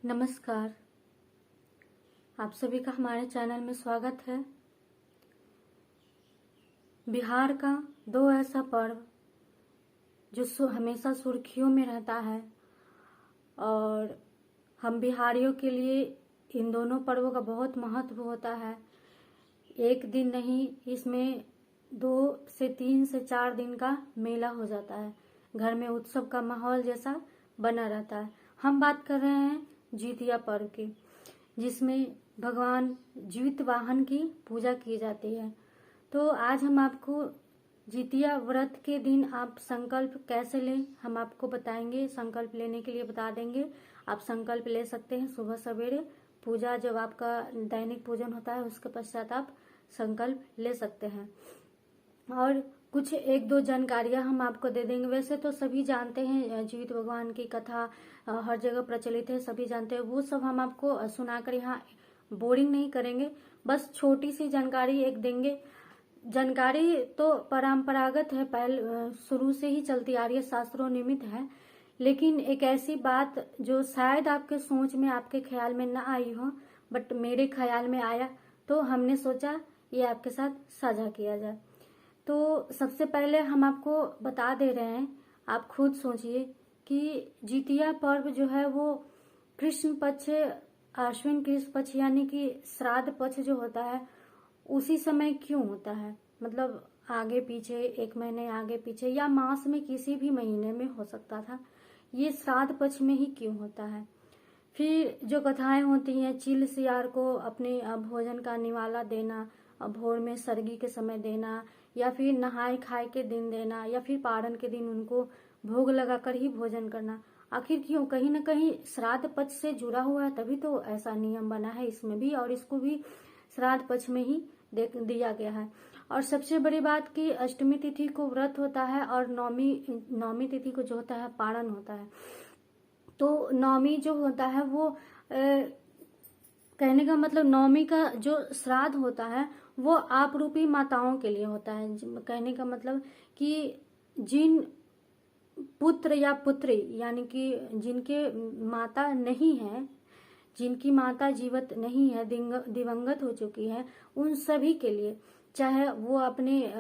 नमस्कार। आप सभी का हमारे चैनल में स्वागत है। बिहार का दो ऐसा पर्व जो हमेशा सुर्खियों में रहता है और हम बिहारियों के लिए इन दोनों पर्वों का बहुत महत्व होता है। एक दिन नहीं, इसमें 2 से 3 से 4 दिन का मेला हो जाता है। घर में उत्सव का माहौल जैसा बना रहता है। हम बात कर रहे हैं जितिया पर्व की, जिसमें भगवान जीवित वाहन की पूजा की जाती है। तो आज हम आपको जितिया व्रत के दिन आप संकल्प कैसे लें, हम आपको बताएंगे। संकल्प लेने के लिए बता देंगे। आप संकल्प ले सकते हैं सुबह सवेरे पूजा, जब आपका दैनिक पूजन होता है उसके पश्चात आप संकल्प ले सकते हैं। और कुछ 1-2 जानकारियां हम आपको दे देंगे। वैसे तो सभी जानते हैं, जीवित भगवान की कथा हर जगह प्रचलित है, सभी जानते हैं। वो सब हम आपको सुनाकर यहाँ बोरिंग नहीं करेंगे, बस छोटी सी जानकारी एक देंगे। जानकारी तो परंपरागत है, पहले शुरू से ही चलती आ रही है, शास्त्रों निमित्त है। लेकिन एक ऐसी बात जो शायद आपके सोच में, आपके ख्याल में ना आई हो, बट मेरे ख्याल में आया, तो हमने सोचा ये आपके साथ साझा किया जाए। तो सबसे पहले हम आपको बता दे रहे हैं, आप खुद सोचिए कि जितिया पर्व जो है वो कृष्ण पक्ष, आश्विन कृष्ण पक्ष यानी कि श्राद्ध पक्ष जो होता है उसी समय क्यों होता है। मतलब आगे पीछे, 1 महीने आगे पीछे या मास में किसी भी महीने में हो सकता था, ये श्राद्ध पक्ष में ही क्यों होता है। फिर जो कथाएं होती हैं, चील सियार को अपने भोजन का निवाला देना, भोर में सरगी के समय देना, या फिर नहाए खाए के दिन देना, या फिर पारण के दिन उनको भोग लगाकर ही भोजन करना। आखिर क्यों? कहीं ना कहीं श्राद्ध पक्ष से जुड़ा हुआ है, तभी तो ऐसा नियम बना है इसमें भी, और इसको भी श्राद्ध पक्ष में ही दिया गया है। और सबसे बड़ी बात कि अष्टमी तिथि को व्रत होता है और नौमी तिथि को जो होता है पारण होता है। तो नौमी जो होता है वो कहने का मतलब नौमी का जो श्राद्ध होता है वो आप रूपी माताओं के लिए होता है। कहने का मतलब कि जिन पुत्र या पुत्री यानी कि जिनके माता नहीं है, जिनकी माता जीवित नहीं है, दिवंगत हो चुकी है, उन सभी के लिए, चाहे वो अपने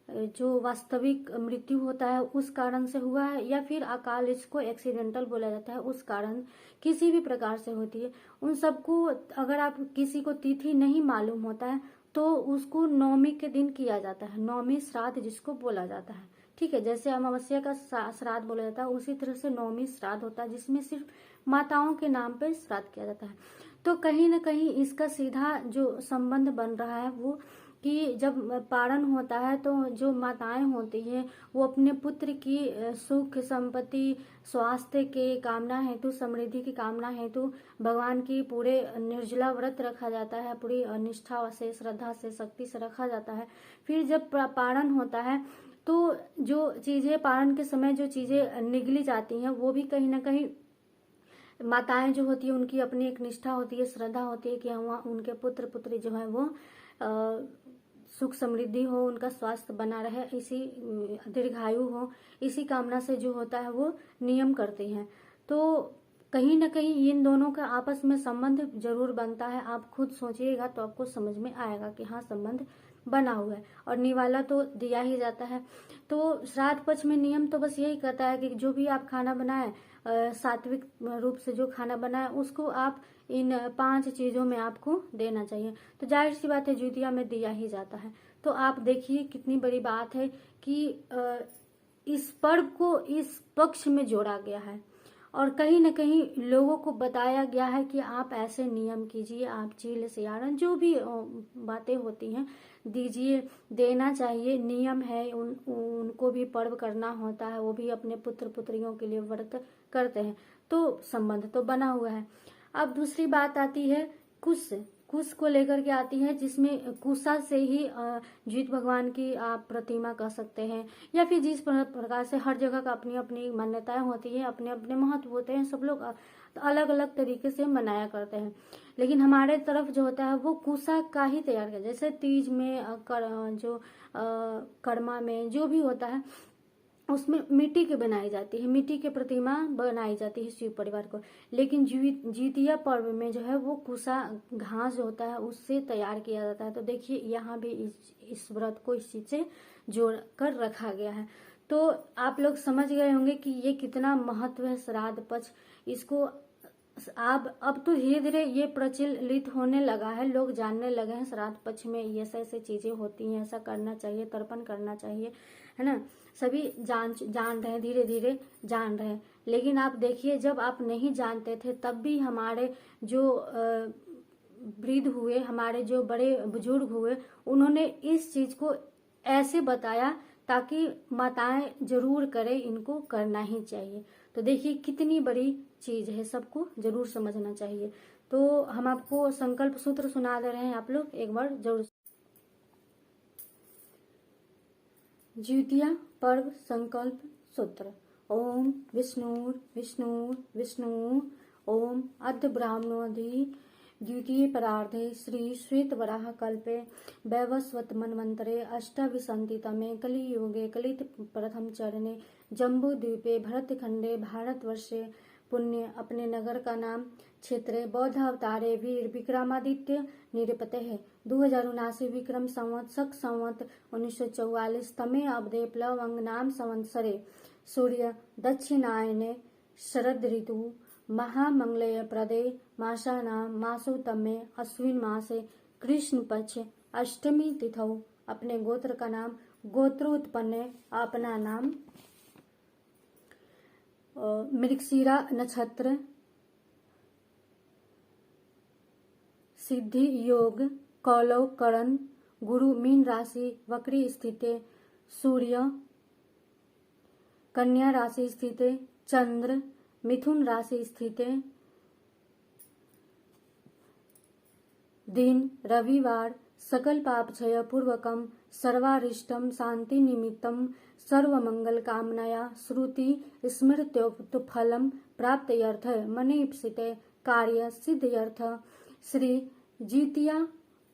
जो वास्तविक मृत्यु होता है उस कारण से हुआ है, या फिर अकाल, इसको एक्सीडेंटल बोला जाता है, उस कारण किसी भी प्रकार से होती है, उन सबको, अगर आप किसी को तिथि नहीं मालूम होता है तो उसको नौमी के दिन किया जाता है, नौमी श्राद्ध जिसको बोला जाता है। ठीक है, जैसे अमावस्या का श्राद्ध बोला जाता है, उसी तरह से नौमी श्राद्ध होता है, जिसमें सिर्फ माताओं के नाम पे श्राद्ध किया जाता है। तो कहीं ना कहीं इसका सीधा जो संबंध बन रहा है वो कि जब पारण होता है तो जो माताएं होती हैं वो अपने पुत्र की सुख, संपत्ति, स्वास्थ्य के कामना हेतु, समृद्धि की कामना हेतु भगवान की पूरे निर्जला व्रत रखा जाता है, पूरी निष्ठा से, श्रद्धा से, शक्ति से रखा जाता है। फिर जब पारण होता है तो जो चीजें पारण के समय जो चीजें निगली जाती हैं वो भी कहीं ना कहीं माताएं जो होती है उनकी अपनी एक निष्ठा होती है, श्रद्धा होती है कि वहाँ उनके पुत्र पुत्री जो है वो सुख समृद्धि हो, उनका स्वास्थ्य बना रहे, इसी दीर्घायु हो, इसी कामना से जो होता है वो नियम करते हैं। तो कहीं ना कहीं इन दोनों का आपस में संबंध जरूर बनता है। आप खुद सोचिएगा तो आपको समझ में आएगा कि हाँ, संबंध बना हुआ है। और निवाला तो दिया ही जाता है। तो श्राद्ध पक्ष में नियम तो बस यही कहता है कि जो भी आप खाना बनाए, सात्विक रूप से जो खाना बनाए, उसको आप इन 5 चीजों में आपको देना चाहिए। तो जाहिर सी बात है जितिया में दिया ही जाता है। तो आप देखिए कितनी बड़ी बात है कि इस पर्व को इस पक्ष में जोड़ा गया है और कहीं न कहीं लोगों को बताया गया है कि आप ऐसे नियम कीजिए, आप चील सियारन जो भी बातें होती हैं दीजिए, देना चाहिए, नियम है। उनको भी पर्व करना होता है, वो भी अपने पुत्र पुत्रियों के लिए व्रत करते हैं, तो संबंध तो बना हुआ है। अब दूसरी बात आती है कुश को लेकर के आती है, जिसमें कुशा से ही जीवित भगवान की आप प्रतिमा कह सकते हैं, या फिर जिस प्रकार से हर जगह का अपनी अपनी मान्यताएं होती है, अपने अपने महत्व होते हैं, सब लोग अलग अलग तरीके से मनाया करते हैं। लेकिन हमारे तरफ जो होता है वो कुशा का ही तैयार किया, जैसे तीज में जो कर्मा में जो भी होता है उसमें मिट्टी की बनाई जाती है, मिट्टी की प्रतिमा बनाई जाती है शिव परिवार को। लेकिन जितिया पर्व में जो है वो कुसा घास जो होता है उससे तैयार किया जाता है। तो देखिए यहाँ भी इस व्रत को इस चीज से जोड़ कर रखा गया है। तो आप लोग समझ गए होंगे कि ये कितना महत्व है श्राद्ध पक्ष। इसको अब तो धीरे धीरे ये प्रचलित होने लगा है, लोग जानने लगे हैं श्राद्ध पक्ष में ये ऐसे चीजें होती हैं, ऐसा करना चाहिए, तर्पण करना चाहिए, है ना। सभी जान रहे हैं, धीरे धीरे जान रहे हैं। लेकिन आप देखिए जब आप नहीं जानते थे तब भी हमारे जो वृद्ध हुए, हमारे जो बड़े बुजुर्ग हुए, उन्होंने इस चीज को ऐसे बताया ताकि माताएं जरूर करें, इनको करना ही चाहिए। तो देखिए कितनी बड़ी चीज है, सबको जरूर समझना चाहिए। तो हम आपको संकल्प सूत्र सुना दे रहे हैं, आप लोग एक बार जरूर। जितिया पर्व संकल्प सूत्र। ओम विष्णु विष्णु विष्णु ओम अद्य ब्राह्मणोधि द्वितीय परार्धे श्री श्वेत वराह कल्पे वैवस्वत मन्वन्तरे अष्टाविंशतितमे कलियुगे कलित प्रथम चरणे जम्बू द्वीपे भरतखंडे भारतवर्षे पुण्य अपने नगर का नाम क्षेत्र बौद्ध अवतारे वीर विक्रमादित्य निरपते 2079 विक्रम संवत शक संवत 1944 तमे अवधे प्लवंग नाम संवत्सरे सूर्य दक्षिणायने शरद ऋतु महामंगलय प्रदे मासानाम मासोतमे अश्विन मासे कृष्ण पक्ष अष्टमी तिथौ अपने गोत्र का नाम गोत्रोत्पन्न अपना नाम मृगशिरा नक्षत्र सिद्धि योग कौलव करण गुरु मीन राशि वक्री स्थिते सूर्य कन्या राशि स्थिते चंद्र मिथुन राशि स्थिते दिन रविवार सकल पाप क्षय पूर्वकम सर्वारिष्टम शांति निमित्तम सर्वमंगल कामनाया श्रुति स्मृत्युफलम प्राप्त्यर्थ मनीप्सिते कार्य सिद्ध्यर्थ श्री जितिया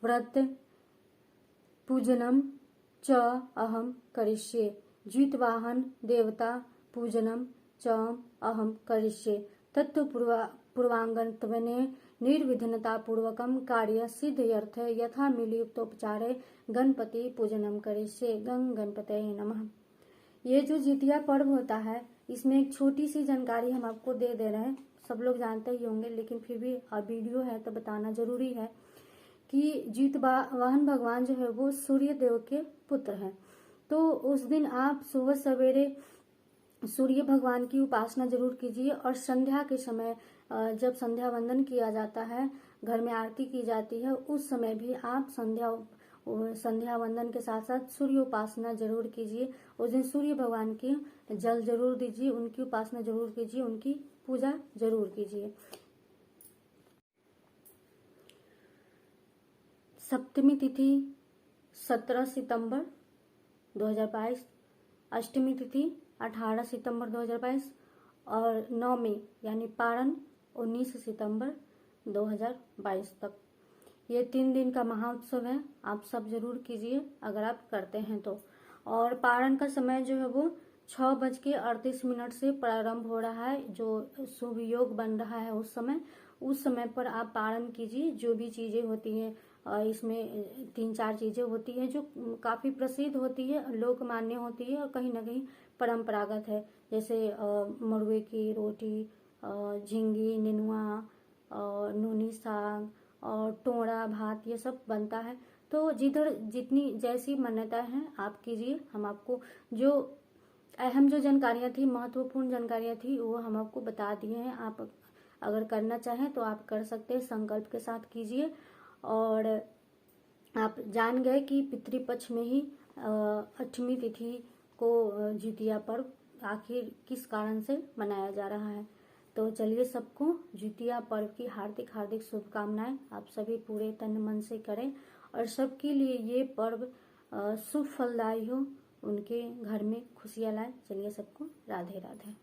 व्रत पूजनम च अहम करिष्ये जितवाहन देवता पूजनम च अहम करिष्ये तत्व पूर्वांगत्वेन निर्विघ्नता पूर्वकम कार्य सिद्ध्यर्थ यथा मिलियुक्तोपचारे गणपति पूजनम करिष्ये गणपतये नमः। ये जो जितिया पर्व होता है इसमें एक छोटी सी जानकारी हम आपको दे रहे हैं, सब लोग जानते ही होंगे लेकिन फिर भी वीडियो है तो बताना जरूरी है कि जितवाहन भगवान जो है वो सूर्य देव के पुत्र हैं। तो उस दिन आप सुबह सवेरे सूर्य भगवान की उपासना जरूर कीजिए और संध्या के समय जब संध्या वंदन किया जाता है, घर में आरती की जाती है, उस समय भी आप संध्या वंदन के साथ साथ सूर्य उपासना जरूर कीजिए। उस दिन सूर्य भगवान की जल जरूर दीजिए, उनकी उपासना जरूर कीजिए, उनकी पूजा जरूर कीजिए। सप्तमी तिथि 17 सितंबर 2022, अष्टमी तिथि 18 सितंबर 2022 और नवमी यानी पारण 19 सितंबर 2022 तक। ये 3 दिन का महाउत्सव है, आप सब जरूर कीजिए अगर आप करते हैं तो। और पारण का समय जो है वो 6:38 से प्रारंभ हो रहा है, जो शुभ योग बन रहा है उस समय पर आप पारण कीजिए। जो भी चीजें होती हैं इसमें 3-4 चीजें होती हैं जो काफी प्रसिद्ध होती है, लोकमान्य होती है और कहीं ना कहीं परंपरागत है, जैसे मड़ुए की रोटी, झींगी, नेनुआ, नूनी साग और टोड़ा भात, ये सब बनता है। तो जिधर जितनी जैसी मान्यता है आप कीजिए। हम आपको जो अहम जो जानकारियां थी, महत्वपूर्ण जानकारियां थी, वो हम आपको बता दिए हैं। आप अगर करना चाहें तो आप कर सकते हैं, संकल्प के साथ कीजिए। और आप जान गए कि पितृपक्ष में ही 8वीं तिथि को जितिया पर्व आखिर किस कारण से मनाया जा रहा है। तो चलिए सबको जितिया पर्व की हार्दिक हार्दिक शुभकामनाएं आप सभी पूरे तन मन से करें और सबके लिए ये पर्व शुभ फलदायी हो, उनके घर में खुशियां लाए। चलिए सबको राधे राधे।